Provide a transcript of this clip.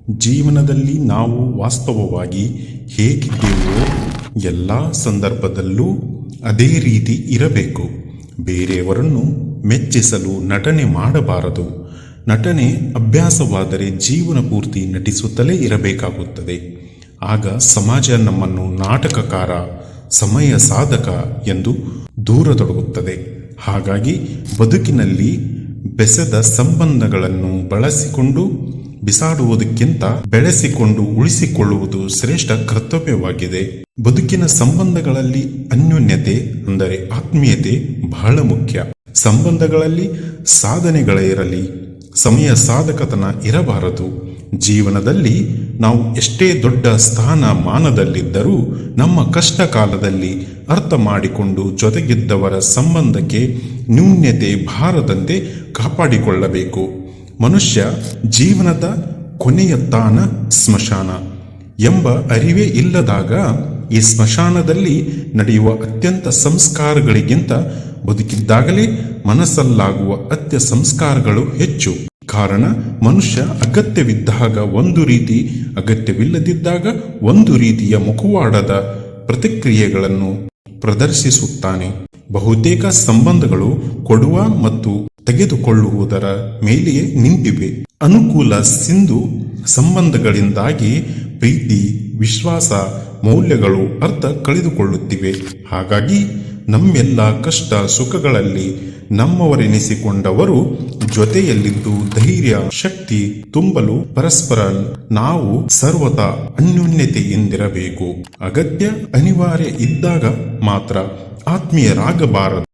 ಜೀವನದಲ್ಲಿ ನಾವು ವಾಸ್ತವವಾಗಿ ಹೇಗಿದ್ದೇವೋ ಎಲ್ಲ ಸಂದರ್ಭದಲ್ಲೂ ಅದೇ ರೀತಿ ಇರಬೇಕು. ಬೇರೆಯವರನ್ನು ಮೆಚ್ಚಿಸಲು ನಟನೆ ಮಾಡಬಾರದು. ನಟನೆ ಅಭ್ಯಾಸವಾದರೆ ಜೀವನ ಪೂರ್ತಿ ನಟಿಸುತ್ತಲೇ ಇರಬೇಕಾಗುತ್ತದೆ. ಆಗ ಸಮಾಜ ನಮ್ಮನ್ನು ನಾಟಕಕಾರ, ಸಮಯ ಸಾಧಕ ಎಂದು ದೂರತೊಡಗುತ್ತದೆ. ಹಾಗಾಗಿ ಬದುಕಿನಲ್ಲಿ ಬೆಸೆದ ಸಂಬಂಧಗಳನ್ನು ಬಳಸಿಕೊಂಡು ಬಿಸಾಡುವುದಕ್ಕಿಂತ ಬೆಳೆಸಿಕೊಂಡು ಉಳಿಸಿಕೊಳ್ಳುವುದು ಶ್ರೇಷ್ಠ ಕರ್ತವ್ಯವಾಗಿದೆ. ಬದುಕಿನ ಸಂಬಂಧಗಳಲ್ಲಿ ಅನ್ಯೋನ್ಯತೆ ಅಂದರೆ ಆತ್ಮೀಯತೆ ಬಹಳ ಮುಖ್ಯ. ಸಂಬಂಧಗಳಲ್ಲಿ ಸಾಧನೆಗಳಿರಲಿ, ಸಮಯ ಸಾಧಕತನ ಇರಬಾರದು. ಜೀವನದಲ್ಲಿ ನಾವು ಎಷ್ಟೇ ದೊಡ್ಡ ಸ್ಥಾನಮಾನದಲ್ಲಿದ್ದರೂ ನಮ್ಮ ಕಷ್ಟ ಕಾಲದಲ್ಲಿ ಅರ್ಥ ಮಾಡಿಕೊಂಡು ಜೊತೆಗಿದ್ದವರ ಸಂಬಂಧಕ್ಕೆ ನ್ಯೂನ್ಯತೆ ಬಾರದಂತೆ ಕಾಪಾಡಿಕೊಳ್ಳಬೇಕು. ಮನುಷ್ಯ ಜೀವನದ ಕೊನೆಯ ತಾಣ ಸ್ಮಶಾನ ಎಂಬ ಅರಿವೇ ಇಲ್ಲದಾಗ ಈ ಸ್ಮಶಾನದಲ್ಲಿ ನಡೆಯುವ ಅತ್ಯಂತ ಸಂಸ್ಕಾರಗಳಿಗಿಂತ ಬದುಕಿದ್ದಾಗಲೇ ಮನಸ್ಸಲ್ಲಾಗುವ ಅತ್ಯ ಸಂಸ್ಕಾರಗಳು ಹೆಚ್ಚು. ಕಾರಣ ಮನುಷ್ಯ ಅಗತ್ಯವಿದ್ದಾಗ ಒಂದು ರೀತಿ, ಅಗತ್ಯವಿಲ್ಲದಿದ್ದಾಗ ಒಂದು ರೀತಿಯ ಮುಖವಾಡದ ಪ್ರತಿಕ್ರಿಯೆಗಳನ್ನು ಪ್ರದರ್ಶಿಸುತ್ತಾನೆ. ಬಹುತೇಕ ಸಂಬಂಧಗಳು ಕೊಡುವ ಮತ್ತು ತೆಗೆದುಕೊಳ್ಳುವುದರ ಮೇಲೆಯೇ ನಿಂತಿವೆ. ಅನುಕೂಲ ಸಿಂಧು ಸಂಬಂಧಗಳಿಂದಾಗಿ ಪ್ರೀತಿ, ವಿಶ್ವಾಸ, ಮೌಲ್ಯಗಳು ಅರ್ಥ ಕಳೆದುಕೊಳ್ಳುತ್ತಿವೆ. ಹಾಗಾಗಿ ನಮ್ಮೆಲ್ಲ ಕಷ್ಟ ಸುಖಗಳಲ್ಲಿ ನಮ್ಮವರೆನಿಸಿಕೊಂಡವರು ಜೊತೆಯಲ್ಲಿದ್ದು ಧೈರ್ಯ, ಶಕ್ತಿ ತುಂಬಲು ಪರಸ್ಪರ ನಾವು ಸರ್ವತಾ ಅನ್ಯೋನ್ಯತೆಯಿಂದಿರಬೇಕು. ಅಗತ್ಯ ಅನಿವಾರ್ಯ ಇದ್ದಾಗ ಮಾತ್ರ ಆತ್ಮೀಯರಾಗಬಾರದು.